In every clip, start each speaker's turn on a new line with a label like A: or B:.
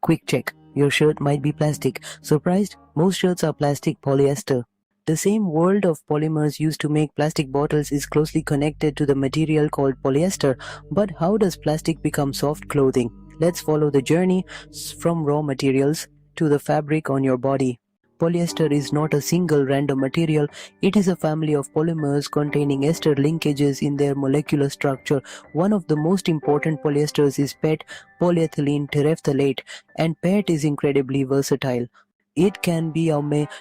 A: Quick check. Your shirt might be plastic. Surprised? Most shirts are plastic polyester. The same world of polymers used to make plastic bottles is closely connected to the material called polyester. But how does plastic become soft clothing? Let's follow the journey from raw materials to the fabric on your body. Polyester is not a single random material. It is a family of polymers containing ester linkages in their molecular structure. One of the most important polyesters is PET, polyethylene terephthalate, and PET is incredibly versatile. It can be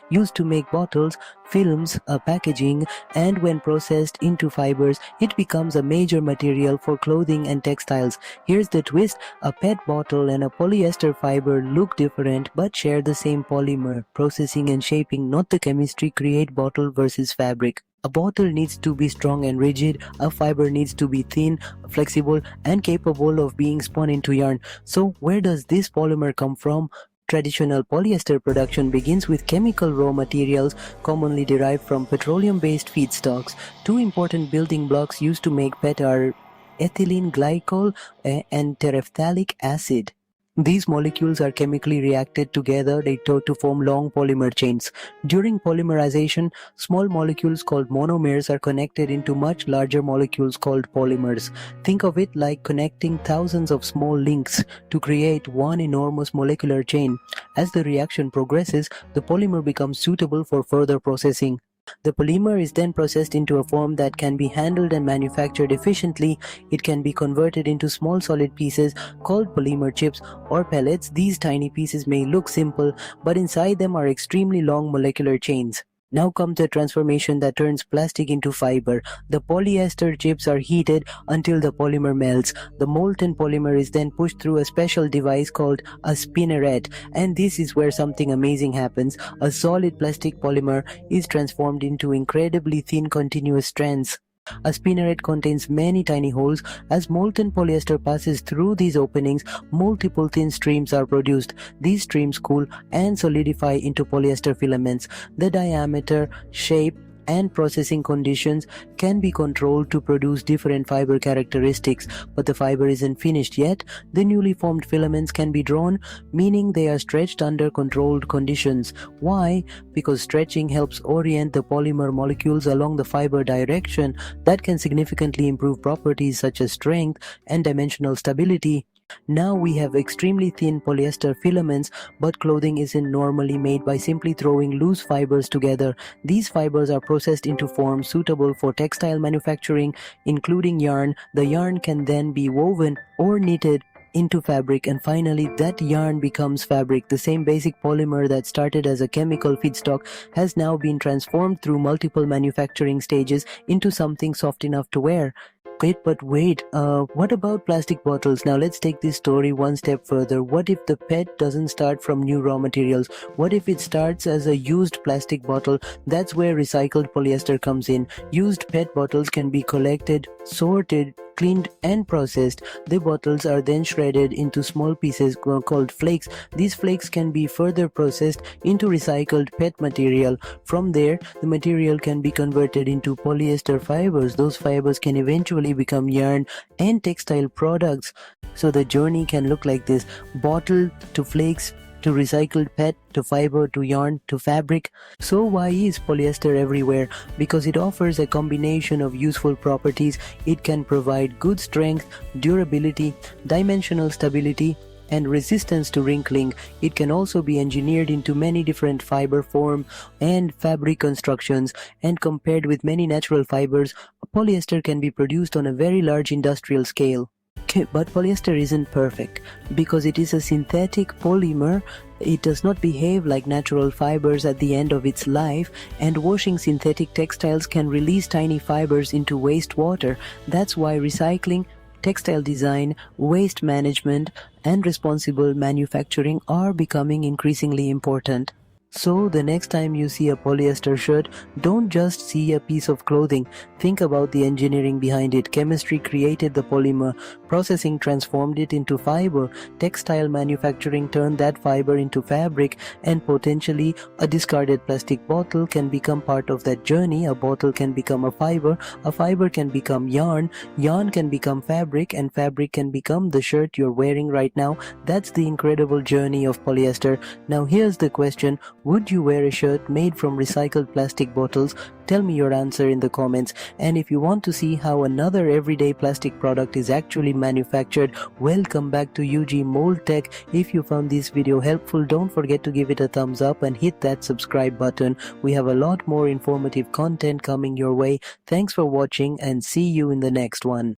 A: used to make bottles, films, packaging, and when processed into fibers, it becomes a major material for clothing and textiles. Here's the twist: a PET bottle and a polyester fiber look different but share the same polymer. Processing and shaping, not the chemistry, create bottle versus fabric. A bottle needs to be strong and rigid, a fiber needs to be thin, flexible, and capable of being spun into yarn. So where does this polymer come from? Traditional polyester production begins with chemical raw materials commonly derived from petroleum-based feedstocks. Two important building blocks used to make PET are ethylene glycol and terephthalic acid. These molecules are chemically reacted together to form long polymer chains. During polymerization, small molecules called monomers are connected into much larger molecules called polymers. Think of it like connecting thousands of small links to create one enormous molecular chain. As the reaction progresses, the polymer becomes suitable for further processing. The polymer is then processed into a form that can be handled and manufactured efficiently. It can be converted into small solid pieces called polymer chips or pellets. These tiny pieces may look simple, but inside them are extremely long molecular chains. Now comes the transformation that turns plastic into fiber. The polyester chips are heated until the polymer melts. The molten polymer is then pushed through a special device called a spinneret, and this is where something amazing happens. A solid plastic polymer is transformed into incredibly thin continuous strands. A spinneret contains many tiny holes. As molten polyester passes through these openings, multiple thin streams are produced. These streams cool and solidify into polyester filaments. The diameter, shape, and processing conditions can be controlled to produce different fiber characteristics, but the fiber isn't finished yet. The newly formed filaments can be drawn, meaning they are stretched under controlled conditions. Why? Because stretching helps orient the polymer molecules along the fiber direction. That can significantly improve properties such as strength and dimensional stability. Now we have extremely thin polyester filaments, but clothing isn't normally made by simply throwing loose fibers together. These fibers are processed into forms suitable for textile manufacturing, including yarn. The yarn can then be woven or knitted into fabric, and finally that yarn becomes fabric. The same basic polymer that started as a chemical feedstock has now been transformed through multiple manufacturing stages into something soft enough to wear. Wait, what about plastic bottles? Now let's take this story one step further. What if the PET doesn't start from new raw materials? What if it starts as a used plastic bottle? That's where recycled polyester comes in. Used PET bottles can be collected, sorted, cleaned and processed. The bottles are then shredded into small pieces called flakes. These flakes can be further processed into recycled PET material. From there, the material can be converted into polyester fibers. Those fibers can eventually become yarn and textile products. So the journey can look like this: bottle to flakes, to recycled PET, to fiber, to yarn, to fabric. So why is polyester everywhere? Because it offers a combination of useful properties. It can provide good strength, durability, dimensional stability, and resistance to wrinkling. It can also be engineered into many different fiber form and fabric constructions, and compared with many natural fibers, polyester can be produced on a very large industrial scale. But polyester isn't perfect because it is a synthetic polymer. It does not behave like natural fibers at the end of its life, and washing synthetic textiles can release tiny fibers into wastewater. That's why recycling, textile design, waste management, and responsible manufacturing are becoming increasingly important. So the next time you see a polyester shirt, don't just see a piece of clothing. Think about the engineering behind it. Chemistry created the polymer, processing transformed it into fiber, textile manufacturing turned that fiber into fabric, and potentially a discarded plastic bottle can become part of that journey. A bottle can become a fiber can become yarn, yarn can become fabric, and fabric can become the shirt you're wearing right now. That's the incredible journey of polyester. Now here's the question: would you wear a shirt made from recycled plastic bottles? Tell me your answer in the comments. And if you want to see how another everyday plastic product is actually manufactured, welcome back to UG Mold Tech. If you found this video helpful, don't forget to give it a thumbs up and hit that subscribe button. We have a lot more informative content coming your way. Thanks for watching and see you in the next one.